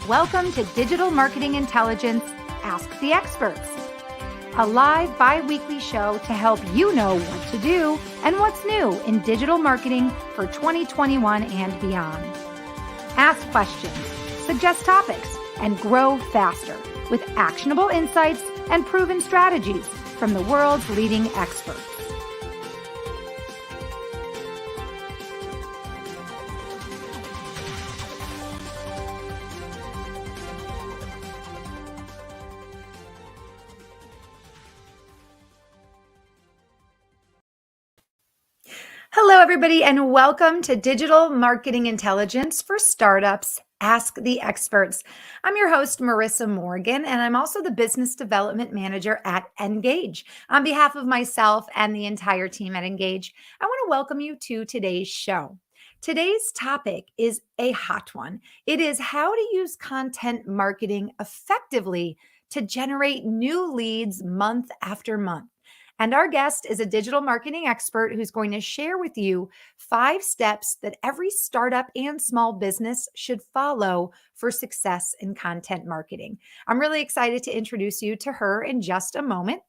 Welcome to Digital Marketing Intelligence Ask the Experts, a live bi-weekly show to help you know what to do and what's new in digital marketing for 2021 and beyond. Ask questions, suggest topics, and grow faster with actionable insights and proven strategies from the world's leading experts. Hello, everybody, and welcome to Digital Marketing Intelligence for Startups. Ask the Experts. I'm your host, Marissa Morgan, and I'm also the Business Development Manager at Engage. On behalf of myself and the entire team at Engage, I want to welcome you to today's show. Today's topic is a hot one. It is how to use content marketing effectively to generate new leads month after month. And our guest is a digital marketing expert who's going to share with you 5 steps that every startup and small business should follow for success in content marketing. I'm really excited to introduce you to her in just a moment.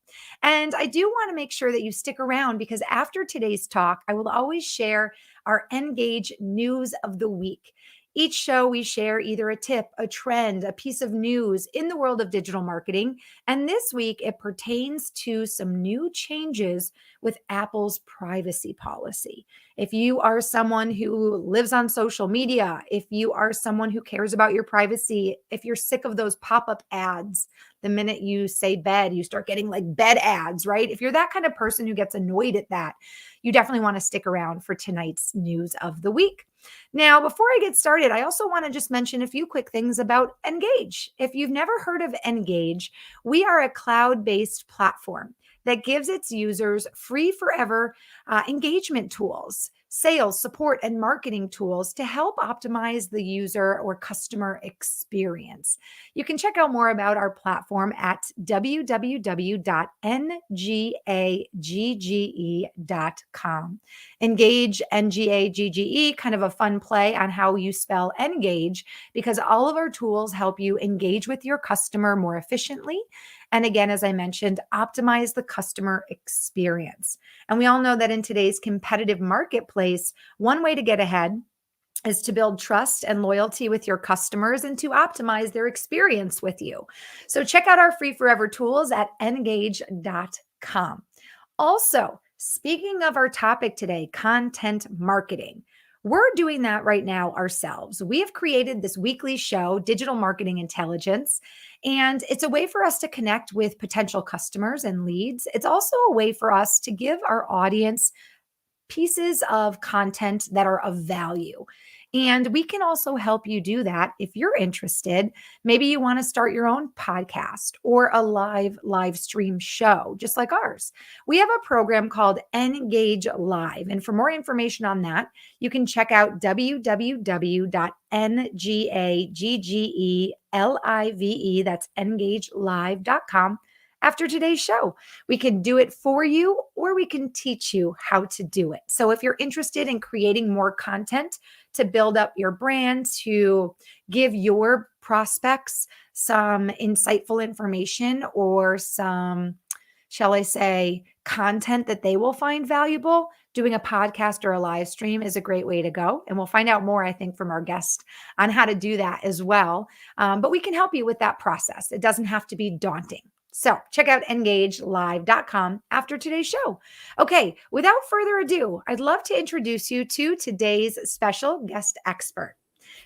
And I do want to make sure that you stick around because after today's talk, I will always share our Engage News of the Week. Each show, we share either a tip, a trend, a piece of news in the world of digital marketing. And this week, it pertains to some new changes with Apple's privacy policy. If you are someone who lives on social media, if you are someone who cares about your privacy, if you're sick of those pop-up ads, the minute you say bed, you start getting like bed ads, right? If you're that kind of person who gets annoyed at that, you definitely want to stick around for tonight's news of the week. Now, before I get started, I also want to just mention a few quick things about Engage. If you've never heard of Engage, we are a cloud-based platform that gives its users free forever engagement tools, sales, support, and marketing tools to help optimize the user or customer experience. You can check out more about our platform at www.ngagge.com. Engage, N-G-A-G-G-E, kind of a fun play on how you spell engage, because all of our tools help you engage with your customer more efficiently. And again, as I mentioned, optimize the customer experience. And we all know that in today's competitive marketplace, one way to get ahead is to build trust and loyalty with your customers and to optimize their experience with you. So check out our free forever tools at engage.com. Also, speaking of our topic today, content marketing. We're doing that right now ourselves. We have created this weekly show, Digital Marketing Intelligence, and it's a way for us to connect with potential customers and leads. It's also a way for us to give our audience pieces of content that are of value. And we can also help you do that if you're interested. Maybe you want to start your own podcast or a live stream show, just like ours. We have a program called Engage Live. And for more information on that, you can check out www.NGAGGELIVE, that's engagelive.com. After today's show, we can do it for you or we can teach you how to do it. So if you're interested in creating more content to build up your brand, to give your prospects some insightful information or some, shall I say, content that they will find valuable, doing a podcast or a live stream is a great way to go. And we'll find out more, I think, from our guest on how to do that as well. But we can help you with that process. It doesn't have to be daunting. So check out engagelive.com after today's show. Okay, without further ado, I'd love to introduce you to today's special guest expert.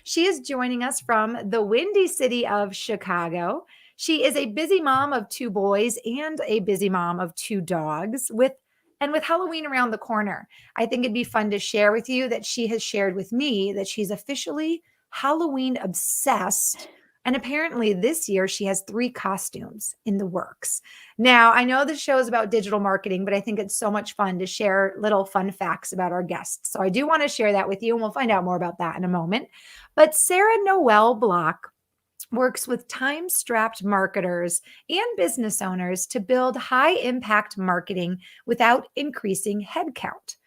She is joining us from the windy city of Chicago. She is a busy mom of 2 boys and a busy mom of 2 dogs with Halloween around the corner. I think it'd be fun to share with you that she has shared with me that she's officially Halloween obsessed. And apparently this year she has 3 costumes in the works. Now, I know the show is about digital marketing, but I think it's so much fun to share little fun facts about our guests. So I do want to share that with you, and we'll find out more about that in a moment. But Sarah Noel Block works with time-strapped marketers and business owners to build high-impact marketing without increasing headcount.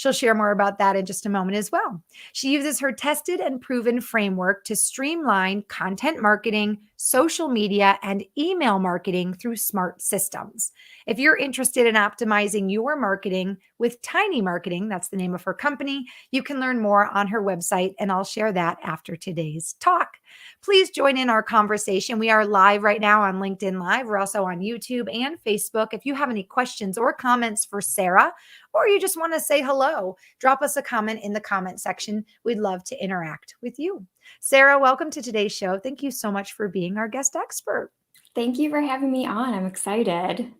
She'll share more about that in just a moment as well. She uses her tested and proven framework to streamline content marketing, social media, and email marketing through smart systems. If you're interested in optimizing your marketing with Tiny Marketing, that's the name of her company, you can learn more on her website, and I'll share that after today's talk. Please join in our conversation. We are live right now on LinkedIn Live. We're also on YouTube and Facebook. If you have any questions or comments for Sarah, or you just want to say hello, drop us a comment in the comment section. We'd love to interact with you. Sarah, welcome to today's show. Thank you so much for being our guest expert. Thank you for having me on. I'm excited.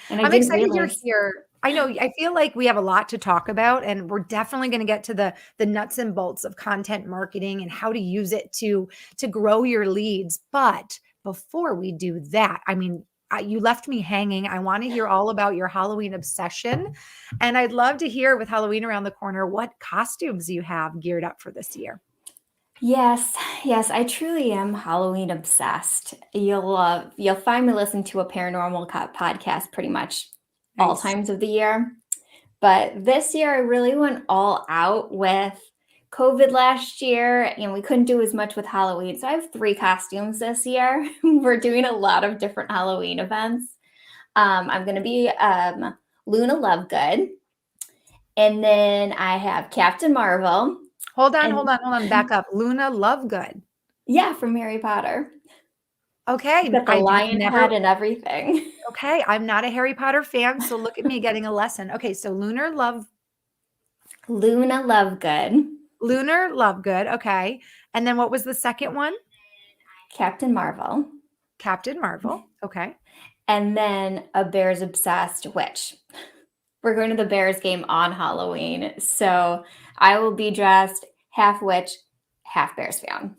And I I'm didn't excited you're realize. here. I know, I feel like we have a lot to talk about, and we're definitely going to get to the nuts and bolts of content marketing and how to use it to grow your leads. But before we do that, I mean, you left me hanging. I want to hear all about your Halloween obsession. And I'd love to hear, with Halloween around the corner, what costumes you have geared up for this year. Yes, I truly am Halloween obsessed. You'll find me listening to a paranormal podcast pretty much all Nice. times of the year. But this year I really went all out with COVID last year, and we couldn't do as much with Halloween. So I have 3 costumes this year. We're doing a lot of different Halloween events. I'm going to be Luna Lovegood. And then I have Captain Marvel. Hold And on. Back up. Luna Lovegood. yeah, from Harry Potter. Okay. Got the I have lion never. head and everything. Okay, I'm not a Harry Potter fan, so look at me getting a lesson. Okay, so Luna Lovegood. Lunar Lovegood. Okay, and then what was the second one? Captain Marvel. Captain Marvel. Okay. And then a Bears obsessed witch. We're going to the Bears game on Halloween, so I will be dressed half witch, half Bears fan.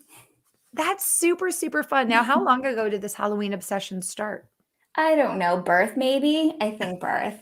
That's super, super fun. Now, how long ago did this Halloween obsession start? I don't know, birth maybe? I think birth.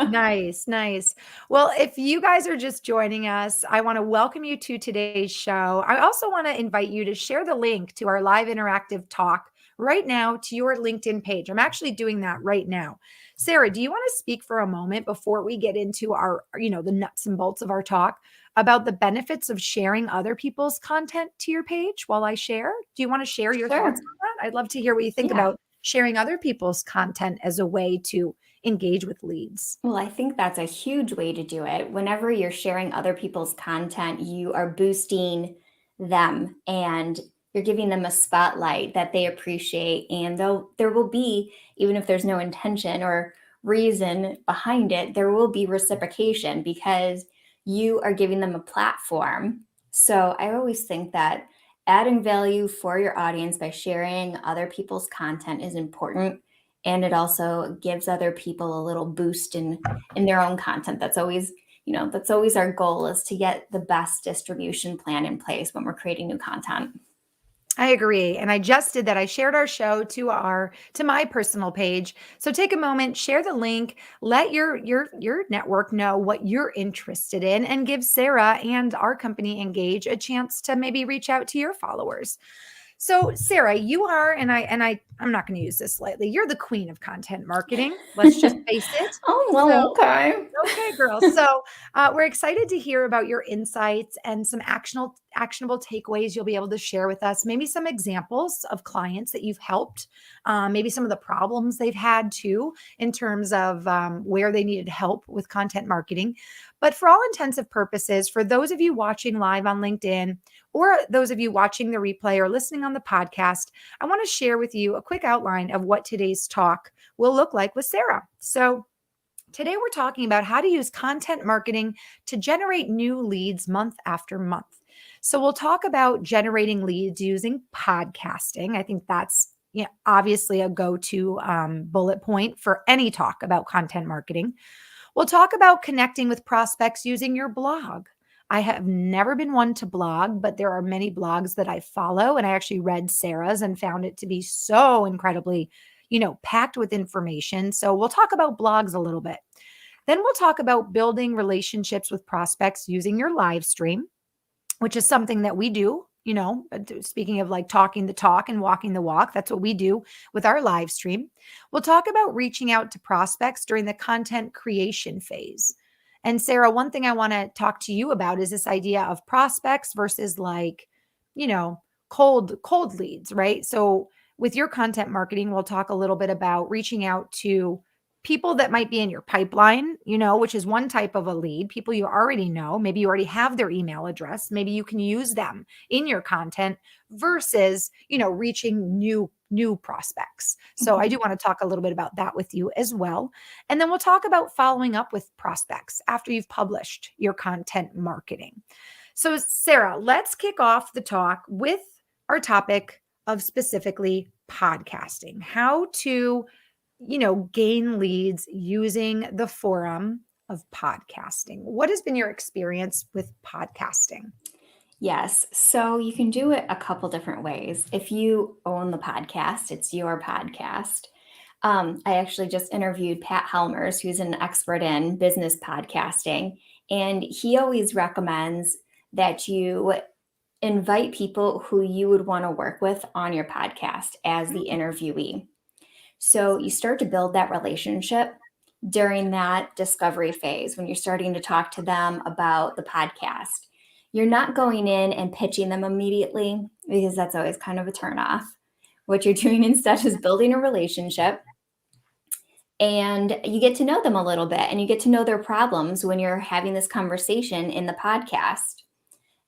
Nice, nice. Well, if you guys are just joining us, I want to welcome you to today's show. I also want to invite you to share the link to our live interactive talk right now to your LinkedIn page. I'm actually doing that right now. Sarah, do you want to speak for a moment before we get into our, the nuts and bolts of our talk about the benefits of sharing other people's content to your page while I share? Do you want to share your thoughts on that? I'd love to hear what you think about sharing other people's content as a way to engage with leads. Well, I think that's a huge way to do it. Whenever you're sharing other people's content, you are boosting them and you're giving them a spotlight that they appreciate. And there will be, even if there's no intention or reason behind it, there will be reciprocation because you are giving them a platform. So I always think that adding value for your audience by sharing other people's content is important. And it also gives other people a little boost in their own content. That's always our goal, is to get the best distribution plan in place when we're creating new content. I agree. And I just did that. I shared our show to my personal page. So take a moment, share the link, let your network know what you're interested in, and give Sarah and our company Engage a chance to maybe reach out to your followers. So Sarah, you are, and I'm not going to use this lightly, you're the queen of content marketing. Let's just face it. Oh, well, okay. Okay, girl. So we're excited to hear about your insights and some actionable takeaways you'll be able to share with us. Maybe some examples of clients that you've helped, maybe some of the problems they've had too, in terms of where they needed help with content marketing. But for all intents and purposes, for those of you watching live on LinkedIn, or those of you watching the replay or listening on the podcast, I want to share with you a quick outline of what today's talk will look like with Sarah. So today we're talking about how to use content marketing to generate new leads month after month. So we'll talk about generating leads using podcasting. I think that's obviously a go-to bullet point for any talk about content marketing. We'll talk about connecting with prospects using your blog. I have never been one to blog, but there are many blogs that I follow, and I actually read Sarah's and found it to be so incredibly, packed with information. So we'll talk about blogs a little bit. Then we'll talk about building relationships with prospects using your live stream, which is something that we do. Speaking of like talking the talk and walking the walk, that's what we do with our live stream. We'll talk about reaching out to prospects during the content creation phase. And Sarah, one thing I want to talk to you about is this idea of prospects versus like, you know, cold leads, right? So with your content marketing, we'll talk a little bit about reaching out to people that might be in your pipeline, which is one type of a lead, people you already know, maybe you already have their email address, maybe you can use them in your content versus, reaching new prospects. So I do want to talk a little bit about that with you as well. And then we'll talk about following up with prospects after you've published your content marketing. So Sarah, let's kick off the talk with our topic of specifically podcasting, how to gain leads using the forum of podcasting. What has been your experience with podcasting? Yes. So you can do it a couple different ways. If you own the podcast, it's your podcast. I actually just interviewed Pat Helmers, who's an expert in business podcasting, and he always recommends that you invite people who you would want to work with on your podcast as the interviewee. So you start to build that relationship during that discovery phase when you're starting to talk to them about the podcast. You're not going in and pitching them immediately because that's always kind of a turnoff. What you're doing instead is building a relationship, and you get to know them a little bit and you get to know their problems when you're having this conversation in the podcast.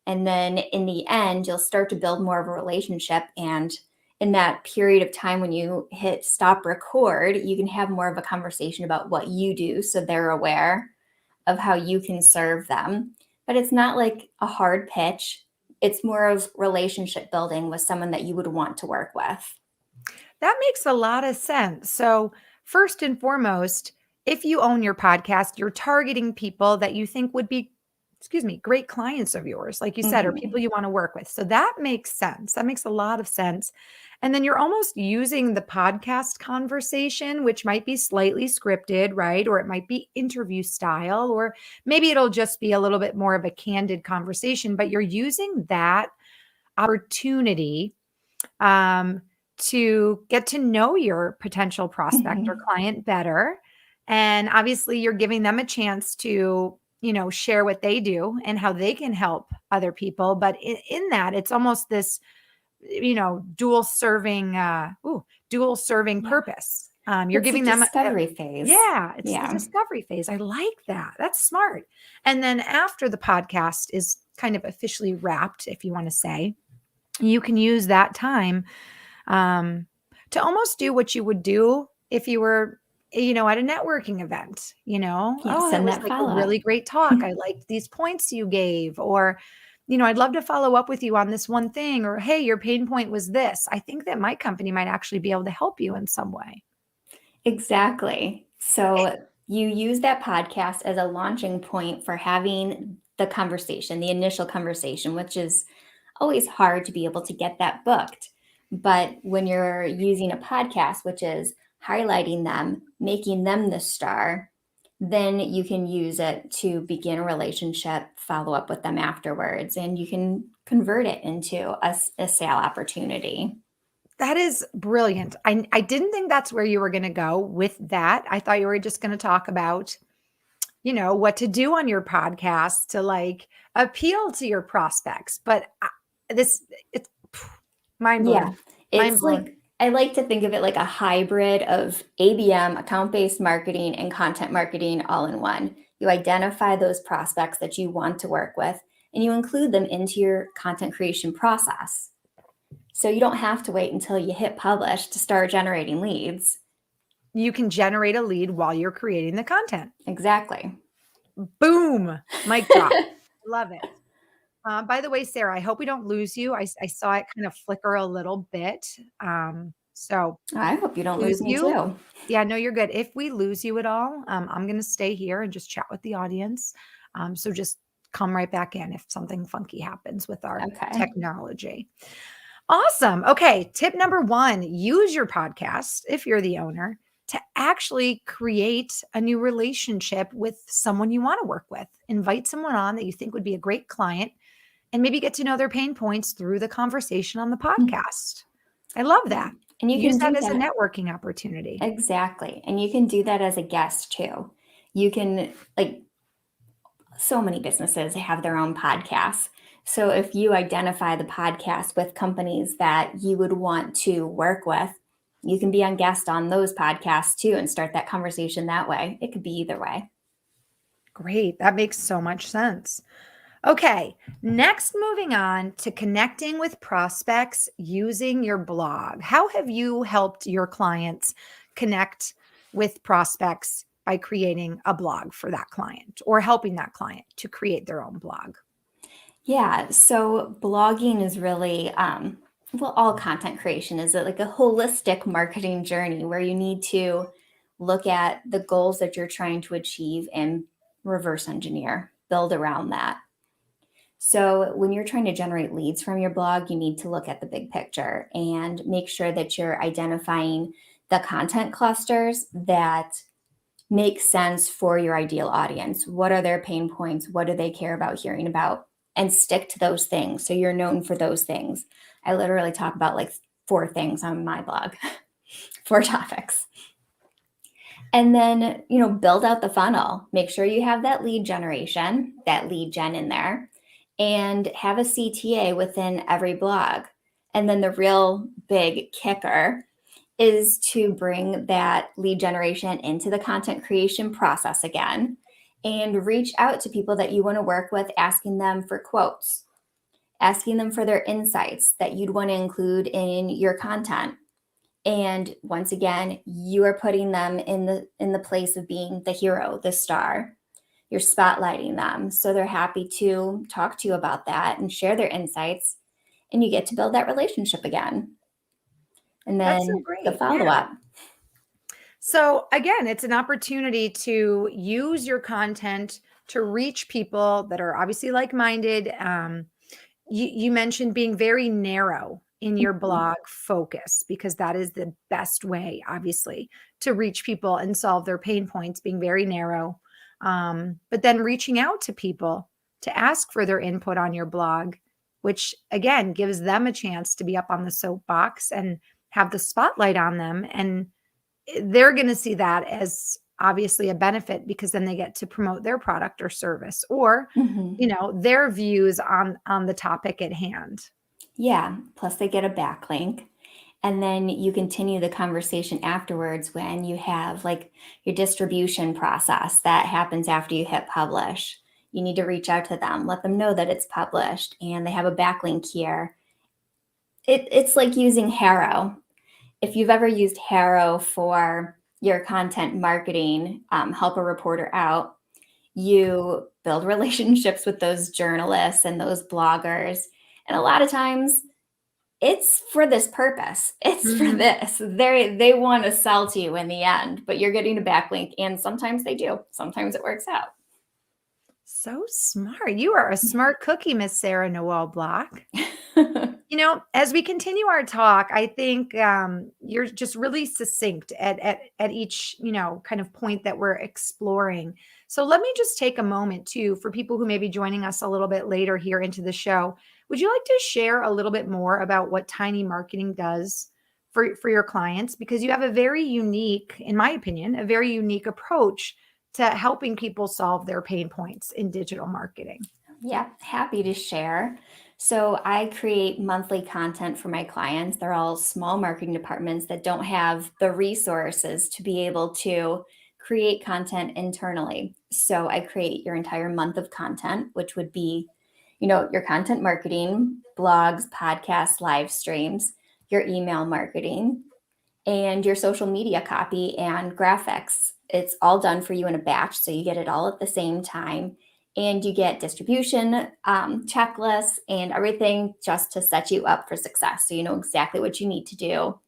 And then in the end, you'll start to build more of a relationship. And in that period of time when you hit stop record, you can have more of a conversation about what you do so they're aware of how you can serve them. But it's not like a hard pitch. It's more of relationship building with someone that you would want to work with. That makes a lot of sense. So first and foremost, if you own your podcast, you're targeting people that you think would be great clients of yours, like you said, or people you want to work with. So that makes sense. That makes a lot of sense. And then you're almost using the podcast conversation, which might be slightly scripted, right? Or it might be interview style, or maybe it'll just be a little bit more of a candid conversation, but you're using that opportunity to get to know your potential prospect or client better. And obviously you're giving them a chance to share what they do and how they can help other people. But in that, it's almost this, dual serving purpose. You're giving them discovery phase. Yeah, it's the discovery phase. I like that. That's smart. And then after the podcast is kind of officially wrapped, if you want to say, you can use that time to almost do what you would do if you were at a networking event, that was like a really great talk. I liked these points you gave, or, I'd love to follow up with you on this one thing, or, hey, your pain point was this. I think that my company might actually be able to help you in some way. Exactly. So you use that podcast as a launching point for having the conversation, the initial conversation, which is always hard to be able to get that booked. But when you're using a podcast, which is highlighting them, making them the star, then you can use it to begin a relationship, follow up with them afterwards, and you can convert it into a sale opportunity. That is brilliant. I didn't think that's where you were going to go with that. I thought you were just going to talk about, what to do on your podcast to like appeal to your prospects. But it's mind blowing. Yeah, it's like, I like to think of it like a hybrid of ABM, account-based marketing, and content marketing all in one. You identify those prospects that you want to work with, and you include them into your content creation process. So you don't have to wait until you hit publish to start generating leads. You can generate a lead while you're creating the content. Exactly. Boom. Mic drop. Love it. By the way, Sarah, I hope we don't lose you. I saw it kind of flicker a little bit. So I hope you don't lose me too. Yeah, no, you're good. If we lose you at all, I'm going to stay here and just chat with the audience. So just come right back in if something funky happens with our technology. Awesome. Okay. Tip number 1, use your podcast, if you're the owner, to actually create a new relationship with someone you want to work with. Invite someone on that you think would be a great client and maybe get to know their pain points through the conversation on the podcast. I love that. And you use can that as a networking opportunity. Exactly. And you can do that as a guest too. You can, like, so many businesses have their own podcasts. So if you identify the podcast with companies that you would want to work with, you can be on guest on those podcasts too and start that conversation that way. It could be either way. Great. That makes so much sense. Okay, next, moving on to connecting with prospects using your blog. How have you helped your clients connect with prospects by creating a blog for that client or helping that client to create their own blog? Yeah, so blogging is really, well, all content creation is like a holistic marketing journey where you need to look at the goals that you're trying to achieve and reverse engineer, build around that. So, when you're trying to generate leads from your blog, you need to look at the big picture and make sure that you're identifying the content clusters that make sense for your ideal audience. What are their pain points? What do they care about hearing about? And stick to those things. So you're known for those things. I literally talk about like 4 things on my blog, 4 topics. And then, build out the funnel. Make sure you have that lead generation, that lead gen in there, and have a CTA within every blog. And then the real big kicker is to bring that lead generation into the content creation process again and reach out to people that you want to work with, asking them for quotes, asking them for their insights that you'd want to include in your content. And once again, you are putting them in the place of being the hero, the star. You're spotlighting them. So they're happy to talk to you about that and share their insights. And you get to build that relationship again. And That's so then the great. follow Yeah. up. So again, it's an opportunity to use your content to reach people that are obviously like-minded. You mentioned being very narrow in your blog focus because that is the best way, obviously, to reach people and solve their pain points, being very narrow. But then reaching out to people to ask for their input on your blog, which again gives them a chance to be up on the soapbox and have the spotlight on them. And they're going to see that as obviously a benefit because then they get to promote their product or service or Mhm. their views on the topic at hand. Yeah. Plus, they get a backlink. And then you continue the conversation afterwards when you have like your distribution process that happens after you hit publish. You need to reach out to them, let them know that it's published and they have a backlink here. It's like using Harrow. If you've ever used Harrow for your content marketing, help a reporter out, you build relationships with those journalists and those bloggers. And a lot of times it's for this purpose. It's for Mhm. this. They want to sell to you in the end, but you're getting a backlink. And sometimes they do. Sometimes it works out. So smart. You are a smart cookie, Miss Sarah Noel Block. As we continue our talk, I think you're just really succinct at each, kind of point that we're exploring. So let me just take a moment too for people who may be joining us a little bit later here into the show. Would you like to share a little bit more about what Tiny Marketing does for your clients? Because you have a very unique, in my opinion, a very unique approach to helping people solve their pain points in digital marketing. Yeah, happy to share. So I create monthly content for my clients. They're all small marketing departments that don't have the resources to be able to create content internally. So I create your entire month of content, which would be, your content marketing, blogs, podcasts, live streams, your email marketing, and your social media copy and graphics. It's all done for you in a batch. So you get it all at the same time. And you get distribution checklists and everything just to set you up for success. So you know exactly what you need to do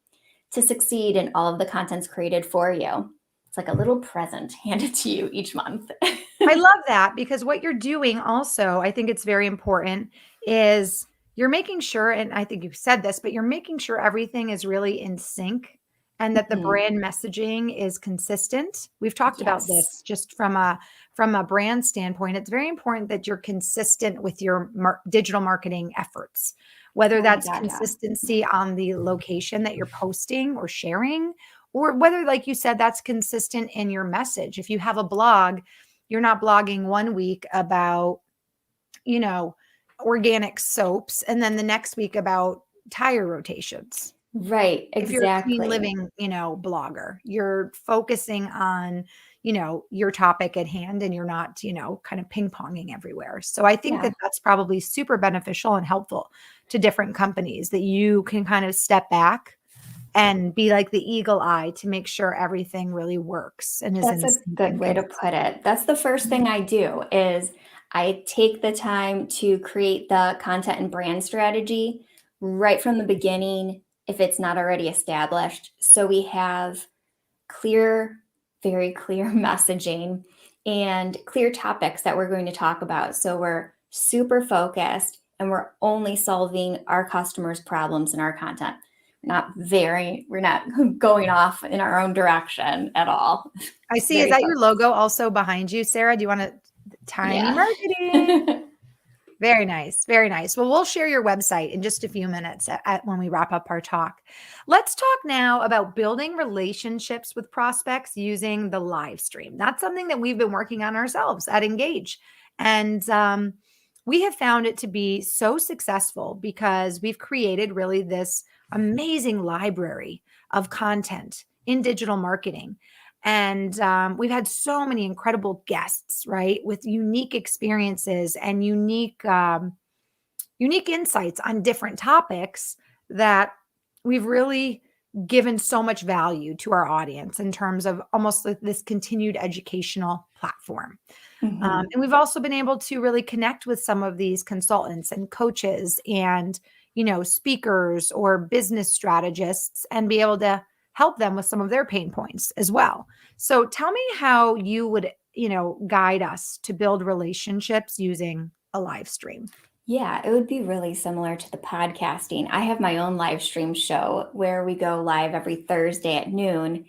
to succeed, and all of the content's created for you. It's like a little present handed to you each month. I love that because what you're doing also, I think it's very important, is you're making sure, and I think you've said this, but you're making sure everything is really in sync and that the Mhm. brand messaging is consistent. We've talked about Yes. this just from a brand standpoint. It's very important that you're consistent with your digital marketing efforts, whether Oh my that's God, yeah. consistency on the location that you're posting or sharing, or whether, like you said, that's consistent in your message. If you have a blog, you're not blogging one week about, you know, organic soaps and then the next week about tire rotations. Right, If you're a clean exactly. living, blogger, you're focusing on, your topic at hand and you're not, kind of ping-ponging everywhere. So I think Yeah. that that's probably super beneficial and helpful to different companies that you can kind of step back and be like the eagle eye to make sure everything really works and is That's in a sync good and way to consistent. put it. That's the first thing I do is I take the time to create the content and brand strategy right from the beginning if it's not already established. So we have clear, very clear messaging and clear topics that we're going to talk about. So we're super focused and we're only solving our customers' problems in our content. We're not going off in our own direction at all. I It's see. Is very that your focused. logo also behind you, Sarah? Do you want to tiny Yeah. marketing? Very nice. Very nice. Well, we'll share your website in just a few minutes when we wrap up our talk. Let's talk now about building relationships with prospects using the live stream. That's something that we've been working on ourselves at Engage. And we have found it to be so successful because we've created really this amazing library of content in digital marketing. And we've had so many incredible guests, right, with unique experiences and unique insights on different topics that we've really given so much value to our audience in terms of almost like this continued educational platform. Mhm. And we've also been able to really connect with some of these consultants and coaches and, speakers or business strategists and be able to help them with some of their pain points as well. So tell me how you would, guide us to build relationships using a live stream. Yeah, it would be really similar to the podcasting. I have my own live stream show where we go live every Thursday at noon.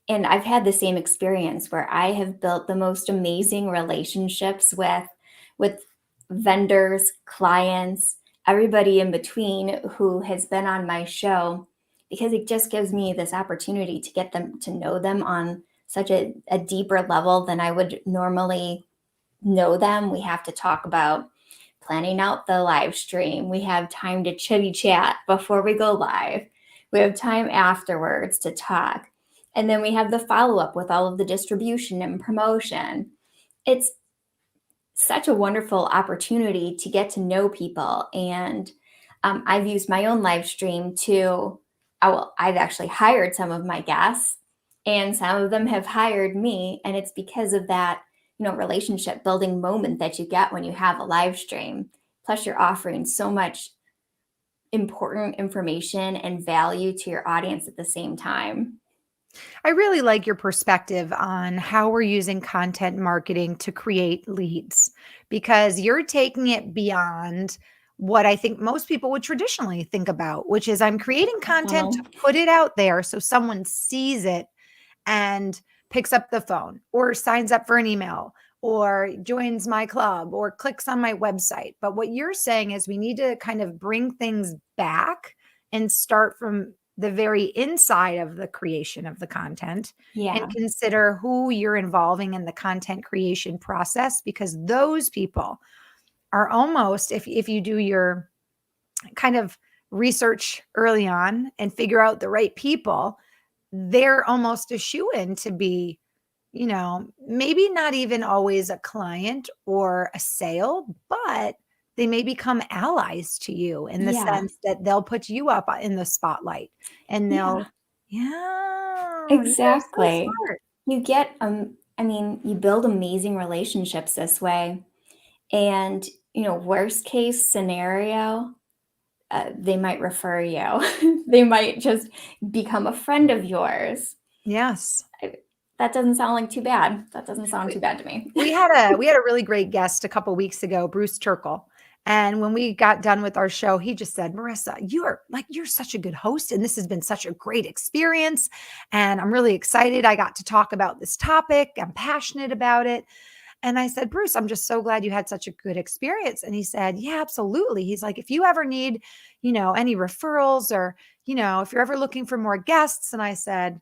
And I've had the same experience where I have built the most amazing relationships with vendors, clients, everybody in between who has been on my show because it just gives me this opportunity to get them to know them on such a deeper level than I would normally know them. We have to talk about planning out the live stream. We have time to chitty chat before we go live. We have time afterwards to talk. And then we have the follow up with all of the distribution and promotion. It's such a wonderful opportunity to get to know people. And I've used my own live stream to, I've actually hired some of my guests, and some of them have hired me. And it's because of that, relationship building moment that you get when you have a live stream. Plus, you're offering so much important information and value to your audience at the same time. I really like your perspective on how we're using content marketing to create leads because you're taking it beyond what I think most people would traditionally think about, which is I'm creating content to Funnel. put it out there so someone sees it and picks up the phone or signs up for an email or joins my club or clicks on my website. But what you're saying is we need to kind of bring things back and start from the very inside of the creation of the content and Yeah. consider who you're involving in the content creation process because those people are almost if you do your kind of research early on and figure out the right people, they're almost a shoe-in to be, maybe not even always a client or a sale, but they may become allies to you in the Yeah. sense that they'll put you up in the spotlight and Yeah. yeah, you're so Exactly. smart. You get, you build amazing relationships this way. And, worst case scenario, they might refer you. They might just become a friend of yours. Yes. I- That doesn't sound like too bad. That doesn't sound too bad to me. We had a really great guest a couple weeks ago, Bruce Turkle. And when we got done with our show, he just said, "Marissa, you're such a good host, and this has been such a great experience. And I'm really excited. I got to talk about this topic. I'm passionate about it." And I said, "Bruce, I'm just so glad you had such a good experience." And he said, "Yeah, absolutely." He's like, "If you ever need, any referrals or, if you're ever looking for more guests." And I said,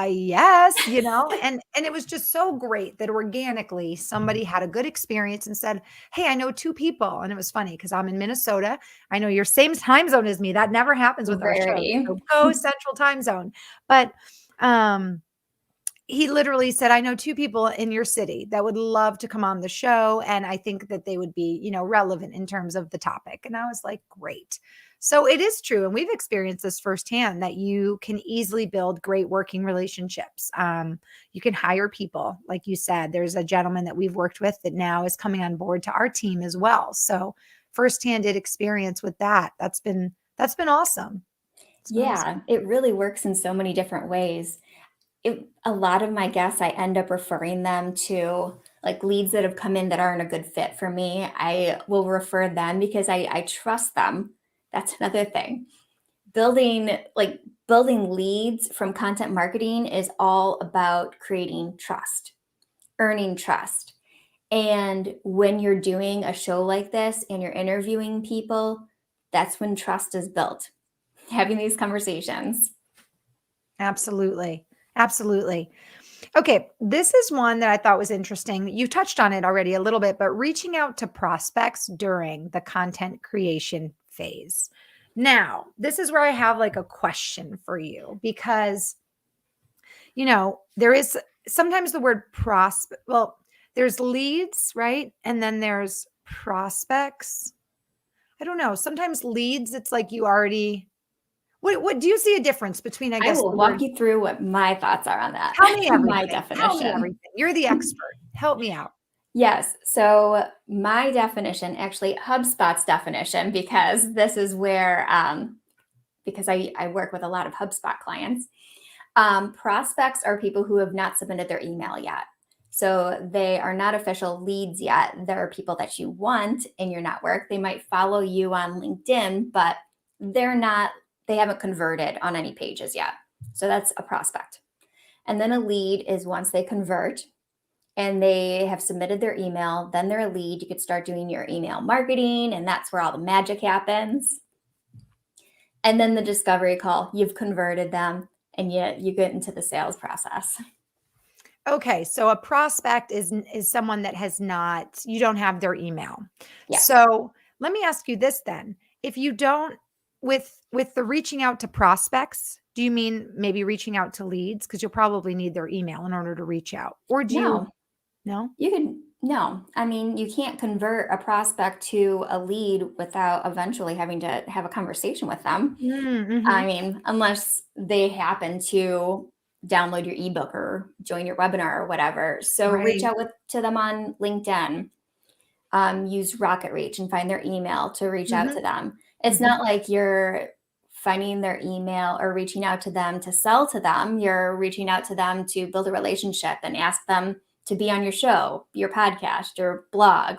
Yes, and it was just so great that organically somebody had a good experience and said, "Hey, I know 2 people." And it was funny because I'm in Minnesota. I know you're same time zone as me. That never happens with our show. Rarity. So go Central Time Zone. But, um, he literally said, "I know 2 people in your city that would love to come on the show, and I think that they would be, relevant in terms of the topic." And I was like, "Great." So it is true, and we've experienced this firsthand that you can easily build great working relationships. You can hire people, like you said. There's a gentleman that we've worked with that now is coming on board to our team as well. So firsthand experience with that. That's been awesome. It's been awesome. Yeah, it really works in so many different ways. A lot of my guests, I end up referring them to like leads that have come in that aren't a good fit for me. I will refer them because I trust them. That's another thing. Building leads from content marketing is all about creating trust, earning trust. And when you're doing a show like this and you're interviewing people, that's when trust is built. Having these conversations. Absolutely. Absolutely. Okay, this is one that I thought was interesting. You touched on it already a little bit, but reaching out to prospects during the content creation phase. Now, this is where I have like a question for you because, there is sometimes the word prospect, well, there's leads, right? And then there's prospects. I don't know. Sometimes leads, it's like you already, what do you see a difference between, I I guess, will the walk word? you through what my thoughts are on that. Tell me My everything. Tell me definition. everything. You're the expert. Help me out. Yes. So my definition, actually HubSpot's definition, because this is where, because I work with a lot of HubSpot clients. Prospects are people who have not submitted their email yet. So they are not official leads yet. They're people that you want in your network. They might follow you on LinkedIn, but they haven't converted on any pages yet. So that's a prospect. And then a lead is once they convert and they have submitted their email, then they're a lead. You could start doing your email marketing, and that's where all the magic happens. And then the discovery call, you've converted them and yet you get into the sales process. Okay, so a prospect is someone that you don't have their email. Yes. So let me ask you this then. If you don't, with the reaching out to prospects, do you mean maybe reaching out to leads? Because you'll probably need their email in order to reach out. Or do you? No, No? no. I mean, you can't convert a prospect to a lead without eventually having to have a conversation with them. Mm-hmm. I mean, unless they happen to download your ebook or join your webinar or whatever. So reach Right. out to them on LinkedIn. Use Rocket Reach and find their email to reach out Mm-hmm. to them. It's Mm-hmm. not like you're finding their email or reaching out to them to sell to them. You're reaching out to them to build a relationship and ask them to be on your show, your podcast, or blog.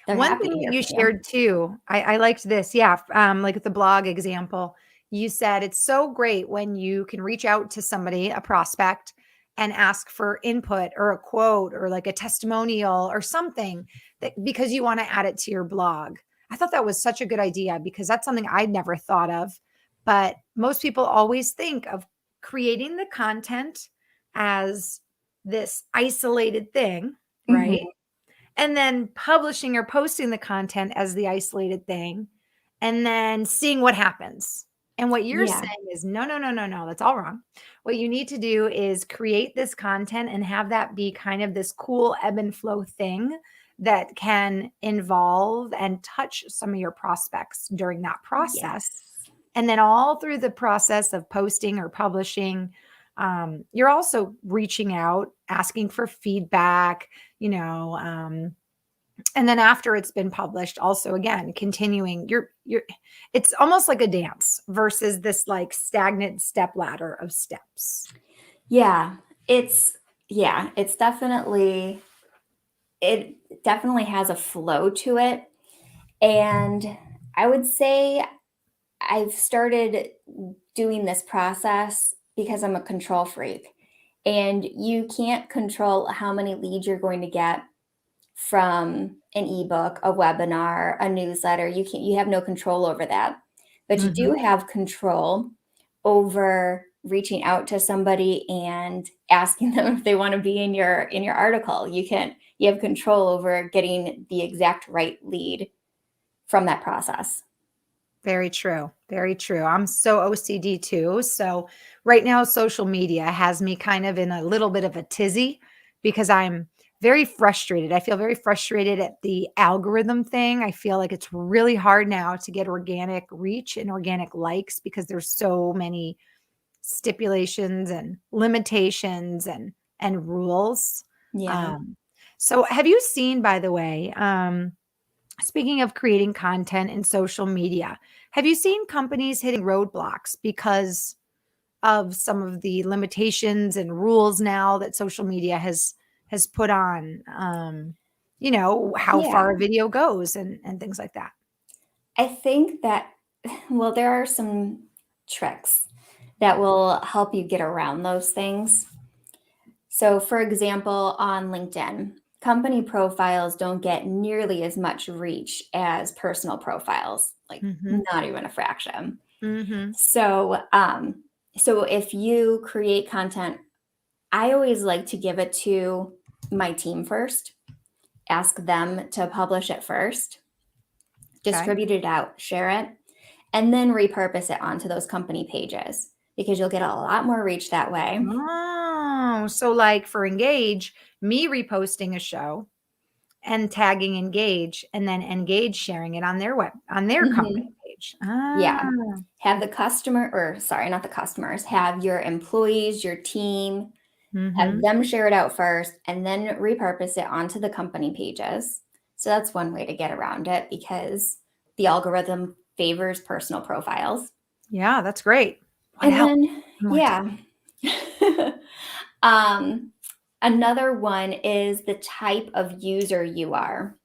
They're One happy to thing that hear you from you. shared too, I liked this. Yeah. Like the blog example, you said it's so great when you can reach out to somebody, a prospect, and ask for input or a quote or like a testimonial or something that because you want to add it to your blog. I thought that was such a good idea because that's something I'd never thought of. But most people always think of creating the content as this isolated thing, right? Mhm. And then publishing or posting the content as the isolated thing, and then seeing what happens. And what you're Yeah. saying is, no, no, no, no, no, that's all wrong. What you need to do is create this content and have that be kind of this cool ebb and flow thing that can involve and touch some of your prospects during that process. Yes. And then all through the process of posting or publishing, you're also reaching out, asking for feedback, and then after it's been published, also again, continuing it's almost like a dance versus this like stagnant step ladder of steps. Yeah. It's it's definitely has a flow to it. And I would say I've started doing this process because I'm a control freak. And you can't control how many leads you're going to get from an ebook, a webinar, a newsletter. You have no control over that. But you do Mhm. have control over reaching out to somebody and asking them if they want to be in your article. You have control over getting the exact right lead from that process. Very true. Very true. I'm so OCD too. So right now, social media has me kind of in a little bit of a tizzy because I'm very frustrated. I feel very frustrated at the algorithm thing. I feel like it's really hard now to get organic reach and organic likes because there's so many stipulations and limitations and rules. Yeah. Um, so have you seen, by the way, speaking of creating content in social media, have you seen companies hitting roadblocks because of some of the limitations and rules now that social media has put on how Yeah. far a video goes and things like that? I think that, well, there are some tricks that will help you get around those things. So, for example, on LinkedIn, company profiles don't get nearly as much reach as personal profiles, like Mhm. not even a fraction. Mhm. So, so if you create content, I always like to give it to my team first, ask them to publish it first, Okay. distribute it out, share it, and then repurpose it onto those company pages because you'll get a lot more reach that way. Oh, so like for Engage, me reposting a show and tagging Engage and then Engage sharing it on their company Mhm. page. Ah. Yeah. Have the customer, or sorry, not the customers, have your employees, your team, have Mhm. them share it out first and then repurpose it onto the company pages. So that's one way to get around it because the algorithm favors personal profiles. Yeah, that's great. What And else? then, One more tip. yeah. um, Another one is the type of user you are.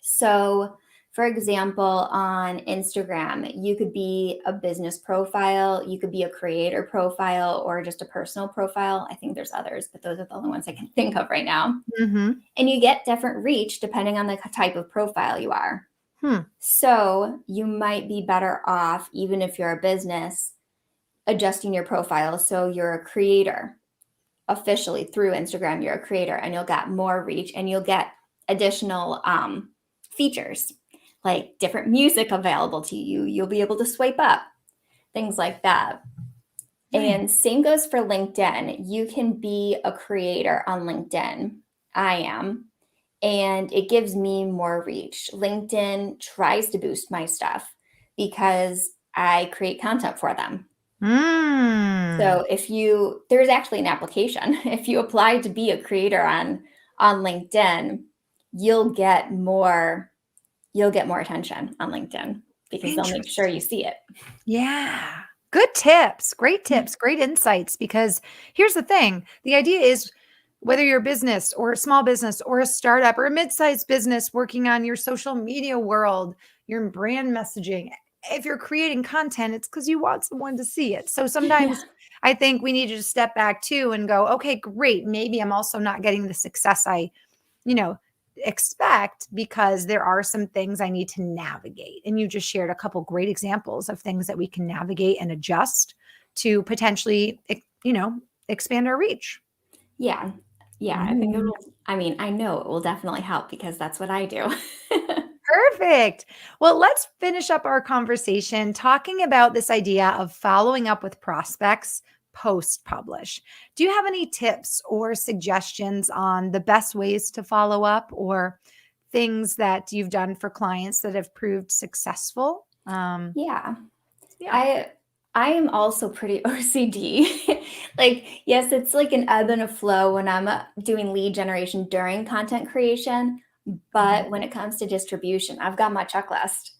So, for example, on Instagram, you could be a business profile, you could be a creator profile, or just a personal profile. I think there's others, but those are the only ones I can think of right now. Mhm. And you get different reach depending on the type of profile you are. Hmm. So, you might be better off, even if you're a business, adjusting your profile so you're a creator officially through Instagram. You're a creator and you'll get more reach and you'll get additional features like different music available to you. You'll be able to swipe up, things like that. Nice. And same goes for LinkedIn. You can be a creator on LinkedIn. I am. And it gives me more reach. LinkedIn tries to boost my stuff because I create content for them. Mm. So there's actually an application. If you apply to be a creator on LinkedIn, you'll get more you'll get more attention on LinkedIn because they'll make sure you Interesting. see it. Yeah. Good tips. Great tips. Great insights. Because here's the thing, the idea is whether you're a business or a small business or a startup or a mid-sized business working on your social media world, your brand messaging, if you're creating content, it's because you want someone to see it. So Yeah. sometimes I think we need to just step back too and go, okay, great. Maybe I'm also not getting the success I, you know, expect because there are some things I need to navigate. And you just shared a couple great examples of things that we can navigate and adjust to potentially, expand our reach. Yeah. Yeah, I think Mm, I know it will definitely help because that's what I do. perfect. Well, let's finish up our conversation talking about this idea of following up with prospects post publish. Do you have any tips or suggestions on the best ways to follow up or things that you've done for clients that have proved successful? Yeah. Yeah. I I am also pretty OCD. Like, yes, it's like an ebb and a flow when I'm doing lead generation during content creation, Mhm. but when it comes to distribution, I've got my checklist.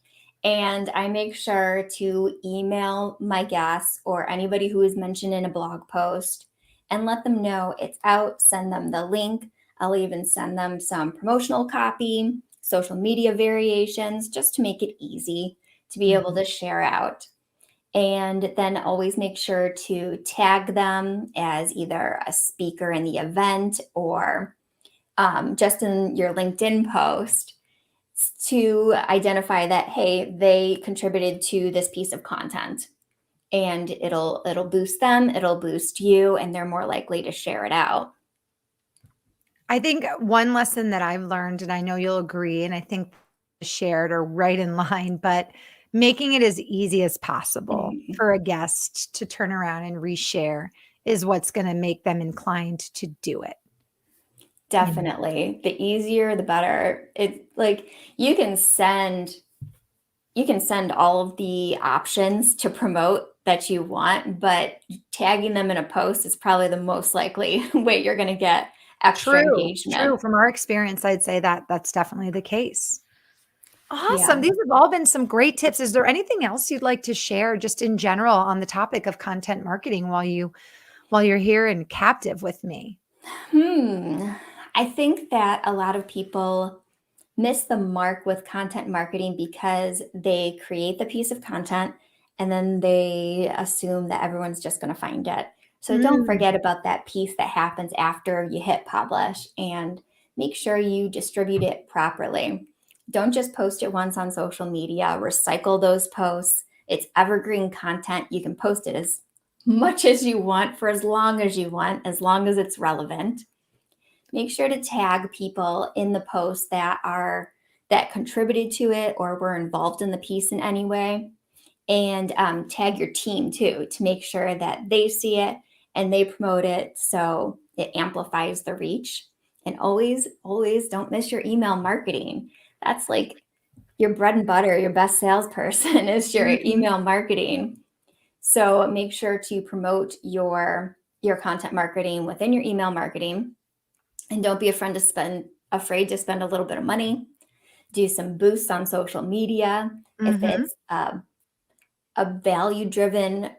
And I make sure to email my guests or anybody who is mentioned in a blog post and let them know it's out, send them the link. I'll even send them some promotional copy, social media variations, just to make it easy to be able Mhm. to share out. And then always make sure to tag them as either a speaker in the event or just in your LinkedIn post to identify that, hey, they contributed to this piece of content. and it'll boost them, it'll boost you, and they're more likely to share it out. I think one lesson that I've learned, and I know you'll agree, and I think shared or right in line, but making it as easy as possible Mhm. for a guest to turn around and reshare is what's going to make them inclined to do it. You know? Definitely. The easier, the better. It's like you can send all of the options to promote that you want, but tagging them in a post is probably the most likely way you're going to get extra True, true. engagement. From our experience, I'd say that that's definitely the case. Awesome. Yeah. These have all been some great tips. Is there anything else you'd like to share just in general on the topic of content marketing while you're here and captive with me? Hmm. I think that a lot of people miss the mark with content marketing because they create the piece of content and then they assume that everyone's just going to find it. So don't Mm, forget about that piece that happens after you hit publish and make sure you distribute it properly. Don't just post it once on social media, recycle those posts. It's evergreen content. You can post it as much as you want for as long as you want, as long as it's relevant. Make sure to tag people in the post that contributed to it or were involved in the piece in any way, and tag your team too to make sure that they see it and they promote it so it amplifies the reach. And always don't miss your email marketing. That's like your bread and butter. Your best salesperson is your mhm. email marketing. So make sure to promote your content marketing within your email marketing, and don't be afraid to spend a little bit of money. Do some boosts on social media. If Mhm. it's a value driven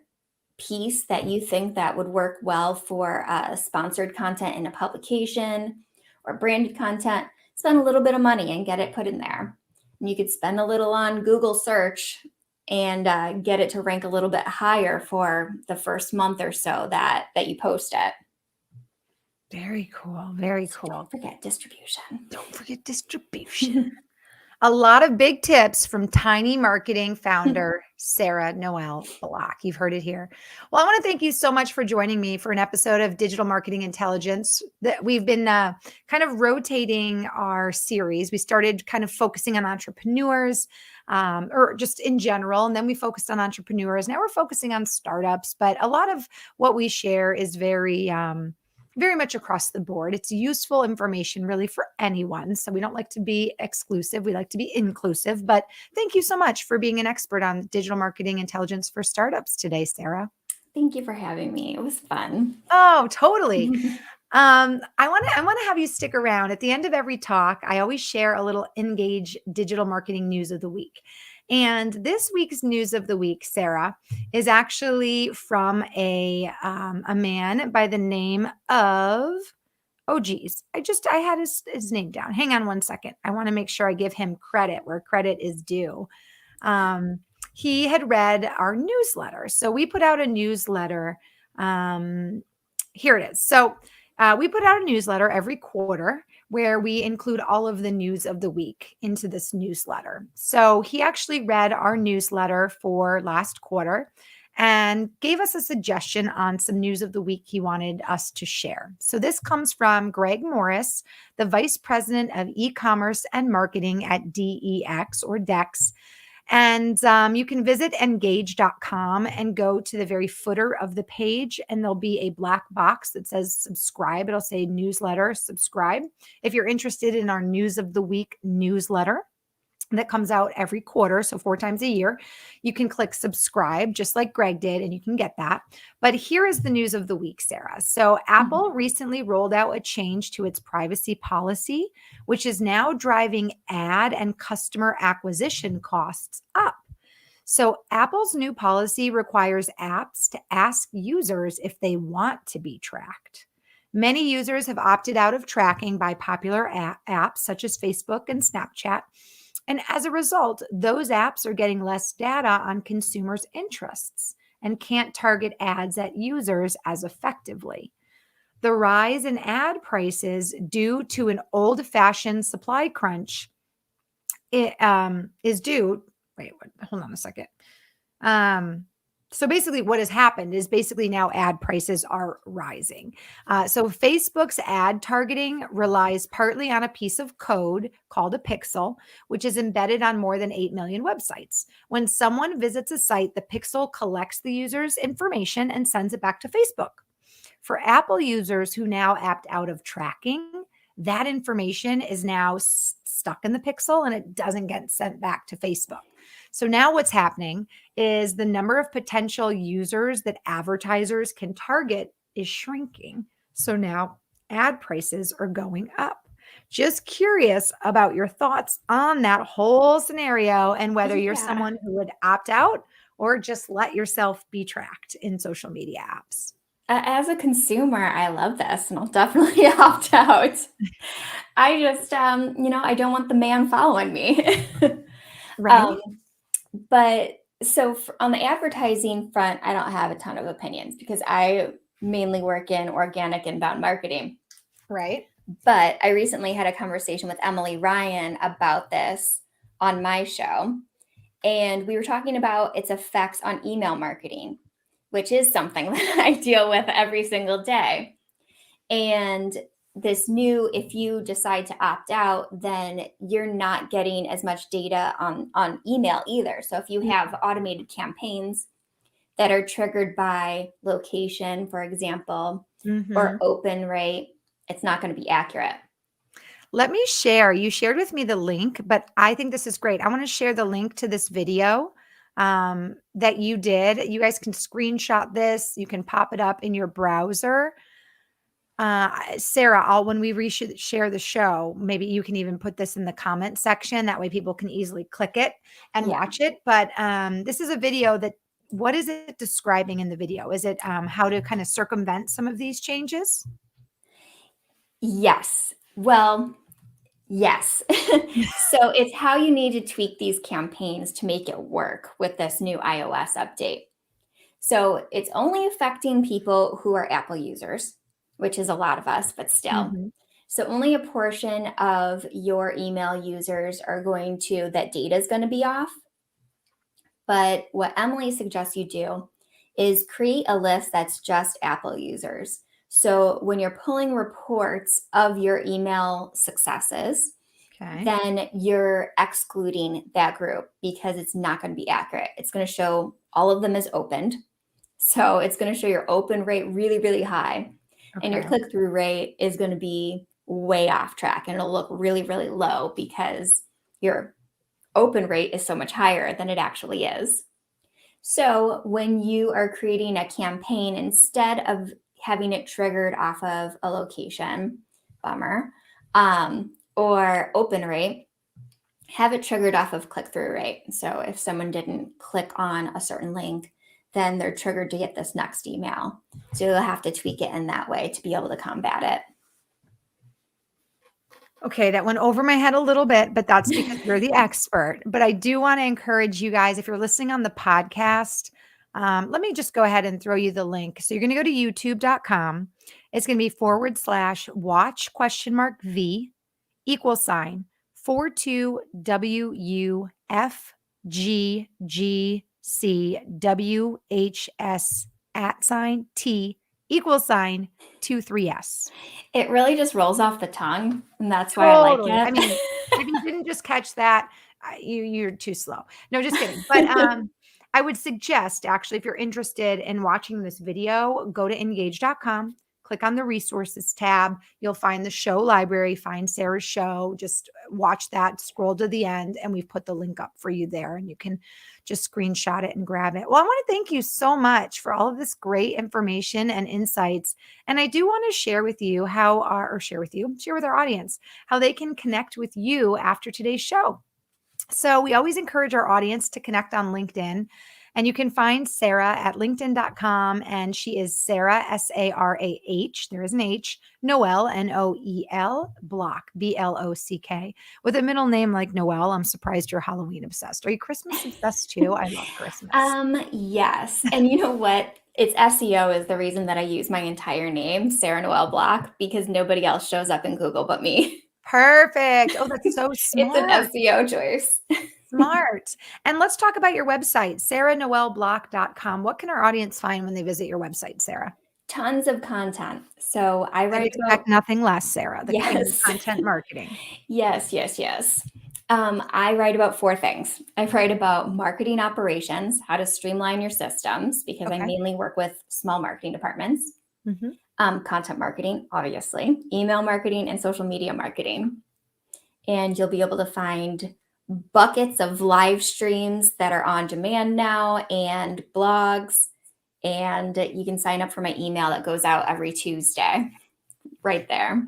piece that you think that would work well for sponsored content in a publication or branded content, spend a little bit of money and get it put in there. And you could spend a little on Google search and get it to rank a little bit higher for the first month or so that you post it. Very cool, very So don't cool. forget distribution. Don't forget distribution. A lot of big tips from Tiny Marketing founder Sarah Noel Block. You've heard it here. Well, I want to thank you so much for joining me for an episode of Digital Marketing Intelligence. That we've been kind of rotating our series. We started kind of focusing on entrepreneurs, or just in general, and then we focused on entrepreneurs. Now we're focusing on startups, but a lot of what we share is very much across the board. It's useful information really for anyone. So we don't like to be exclusive. We like to be inclusive. But thank you so much for being an expert on digital marketing intelligence for startups today, Sarah. Thank you for having me. It was fun. Oh, totally. I want to have you stick around. At the end of every talk, I always share a little Engage digital marketing news of the week. And this week's news of the week, Sarah, is actually from a man by the name of, oh geez, I had his name down. Hang on one second. I want to make sure I give him credit where credit is due. Um, he had read our newsletter. So we put out a newsletter. Um, Here it is. So we put out a newsletter every quarter where we include all of the news of the week into this newsletter. So he actually read our newsletter for last quarter and gave us a suggestion on some news of the week he wanted us to share. So this comes from Greg Morris, the Vice President of E-commerce and Marketing at DEX or DEX. And you can visit engage.com and go to the very footer of the page, and there'll be a black box that says subscribe. It'll say newsletter, subscribe. If you're interested in our news of the week newsletter, that comes out every quarter, so 4 times a year. You can click subscribe, just like Greg did, and you can get that. But here is the news of the week, Sarah. So, Apple recently rolled out a change to its privacy policy, which is now driving ad and customer acquisition costs up. So, Apple's new policy requires apps to ask users if they want to be tracked. Many users have opted out of tracking by popular apps such as Facebook and Snapchat. And as a result, those apps are getting less data on consumers' interests and can't target ads at users as effectively. The rise in ad prices due to an old fashioned supply crunch is due. Wait, hold on a second. Um, So basically, what has happened is basically now ad prices are rising. So Facebook's ad targeting relies partly on a piece of code called a pixel, which is embedded on more than 8 million websites. When someone visits a site, the pixel collects the user's information and sends it back to Facebook. For Apple users who now opt out of tracking, that information is now stuck in the pixel and it doesn't get sent back to Facebook. So now what's happening is the number of potential users that advertisers can target is shrinking. So now ad prices are going up. Just curious about your thoughts on that whole scenario and whether you're Yeah. someone who would opt out or just let yourself be tracked in social media apps. As a consumer, I love this and I'll definitely opt out. I just, I don't want the man following me. Right? um, but on the advertising front, I don't have a ton of opinions because I mainly work in organic inbound marketing. Right. But I recently had a conversation with Emily Ryan about this on my show. And we were talking about its effects on email marketing, which is something that I deal with every single day. And if you decide to opt out, then you're not getting as much data on email either. So if you have automated campaigns that are triggered by location, for example, or Mhm. open rate, it's not going to be accurate. Let me share. You shared with me the link, but I think this is great. I want to share the link to this video that you did. You guys can screenshot this. You can pop it up in your browser. Sarah, when we share the show, maybe you can even put this in the comment section. That way people can easily click it and Yeah. watch it. But this is a video what is it describing in the video? Is it how to kind of circumvent some of these changes? Yes. Well, yes. So it's how you need to tweak these campaigns to make it work with this new iOS update. So it's only affecting people who are Apple users, which is a lot of us, but still. Mhm. So only a portion of your email users that data is going to be off. But what Emily suggests you do is create a list that's just Apple users. So when you're pulling reports of your email successes, Okay. then you're excluding that group because it's not going to be accurate. It's going to show all of them as opened. So it's going to show your open rate really, really high. And your Okay. click through rate is going to be way off track and it'll look really, really low because your open rate is so much higher than it actually is. So when you are creating a campaign, instead of having it triggered off of a location, bummer, or open rate, have it triggered off of click-through rate. So if someone didn't click on a certain link, then they're triggered to get this next email. So you'll have to tweak it in that way to be able to combat it. Okay, that went over my head a little bit, but that's because you're the expert. But I do want to encourage you guys, if you're listening on the podcast, let me just go ahead and throw you the link. So you're going to go to youtube.com. It's going to be /watch V =42WUFGGCWHS @T =23S. It really just rolls off the tongue, and that's why I like Totally. I it. mean, if you didn't just catch that, you're too slow. No, just kidding. But I would suggest actually, if you're interested in watching this video, go to engage.com, click on the resources tab. You'll find the show library, find Sarah's show. Just watch that, scroll to the end, and we've put the link up for you there, and you can just screenshot it and grab it. Well, I want to thank you so much for all of this great information and insights. And I do want to share with you share with our audience how they can connect with you after today's show. So we always encourage our audience to connect on LinkedIn. And you can find Sarah at linkedin.com. And she is Sarah, SARAH. There is an H. Noel, NOEL, Block, BLOCK. With a middle name like Noel, I'm surprised you're Halloween obsessed. Are you Christmas obsessed too? I love Christmas. Yes. And you know what? It's SEO is the reason that I use my entire name, Sarah Noel Block, because nobody else shows up in Google but me. Perfect. Oh, that's so It's an smart. SEO choice. Smart. And let's talk about your website, sarahnoelblock.com. What can our audience find when they visit your website, Sarah? Tons of content. So I I'd write expect about, nothing less, Sarah, the king of yes, content marketing. yes, yes, yes. I write about four things. I write about marketing operations, how to streamline your systems, because I Okay. mainly work with small marketing departments. Mhm. Content marketing, obviously, email marketing, and social media marketing. And you'll be able to find buckets of live streams that are on demand now and blogs. And you can sign up for my email that goes out every Tuesday right there.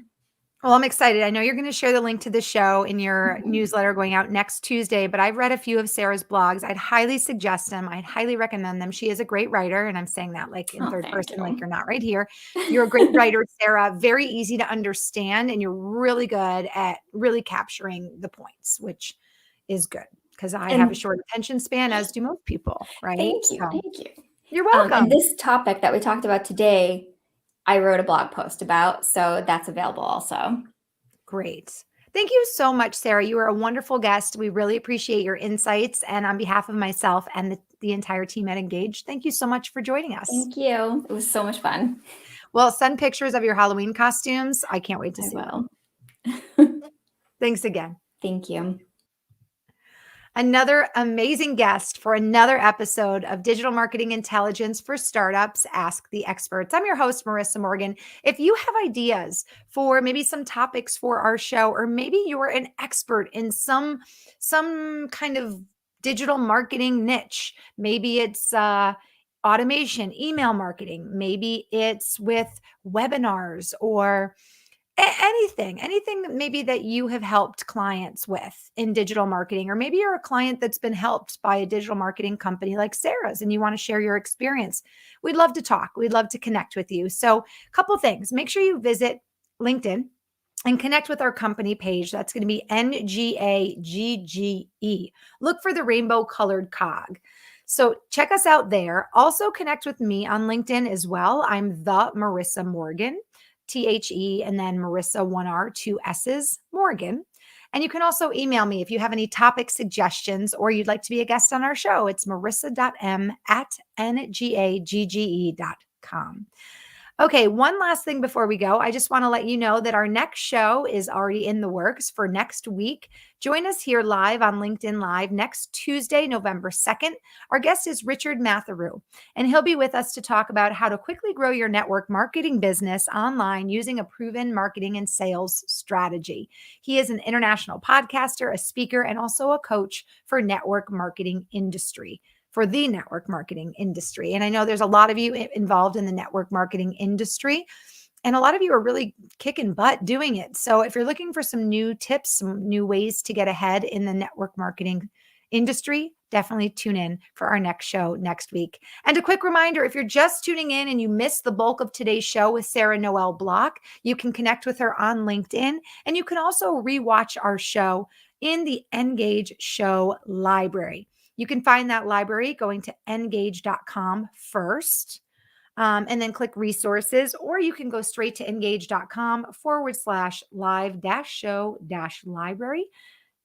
Well, I'm excited. I know you're going to share the link to the show in your Mhm. newsletter going out next Tuesday, but I've read a few of Sarah's blogs. I'd highly suggest them. I'd highly recommend them. She is a great writer, and I'm saying that like in Oh, third thank person, like you. you're not right here. You're a great writer, Sarah. Very easy to understand, and you're really good at really capturing the points, which is good because I have a And short attention span, as do most people, right? thank you. So Thank you. you're And welcome. this topic that we talked about today, I wrote a blog post about, so that's available also. Great. Thank you so much, Sarah. You are a wonderful guest. We really appreciate your insights. And on behalf of myself and the entire team at Engage, thank you so much for joining us. Thank you. It was so much fun. Well, send pictures of your Halloween costumes. I can't wait to I see them. will. Thanks again. Thank you. Another amazing guest for another episode of Digital Marketing Intelligence for Startups. Ask the Experts. I'm your host, Marissa Morgan. If you have ideas for maybe some topics for our show, or maybe you're an expert in some kind of digital marketing niche, maybe it's automation, email marketing, maybe it's with webinars or anything that maybe that you have helped clients with in digital marketing, or maybe you're a client that's been helped by a digital marketing company like Sarah's and you want to share your experience. We'd love to talk. We'd love to connect with you. So a couple things, make sure you visit LinkedIn and connect with our company page. That's going to be NGAGGE. Look for the rainbow colored cog. So check us out there. Also connect with me on LinkedIn as well. I'm the Marissa Morgan. THE, and then Marissa, one R, two S's, Morgan. And you can also email me if you have any topic suggestions or you'd like to be a guest on our show. It's marissa.m@ngagge.com. Okay, one last thing before we go. I just want to let you know that our next show is already in the works for next week. Join us here live on LinkedIn Live next Tuesday, November 2nd. Our guest is Richard Matheru, and he'll be with us to talk about how to quickly grow your network marketing business online using a proven marketing and sales strategy. He is an international podcaster, a speaker, and also a coach for network marketing industry. For the network marketing industry. And I know there's a lot of you involved in the network marketing industry, and a lot of you are really kicking butt doing it. So if you're looking for some new tips, some new ways to get ahead in the network marketing industry, definitely tune in for our next show next week. And a quick reminder, if you're just tuning in and you missed the bulk of today's show with Sarah Noel Block, you can connect with her on LinkedIn, and you can also rewatch our show in the Engage Show library. You can find that library going to engage.com first, and then click resources, or you can go straight to engage.com/live-show-library.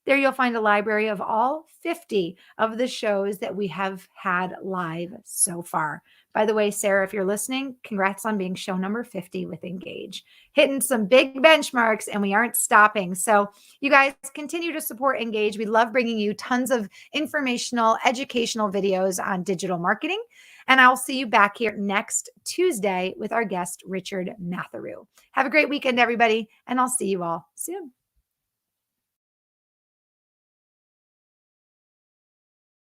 There you'll find a library of all 50 of the shows that we have had live so far. By the way, Sarah, if you're listening, congrats on being show number 50 with Engage. Hitting some big benchmarks and we aren't stopping. So you guys continue to support Engage. We love bringing you tons of informational, educational videos on digital marketing. And I'll see you back here next Tuesday with our guest, Richard Matheru. Have a great weekend, everybody, and I'll see you all soon.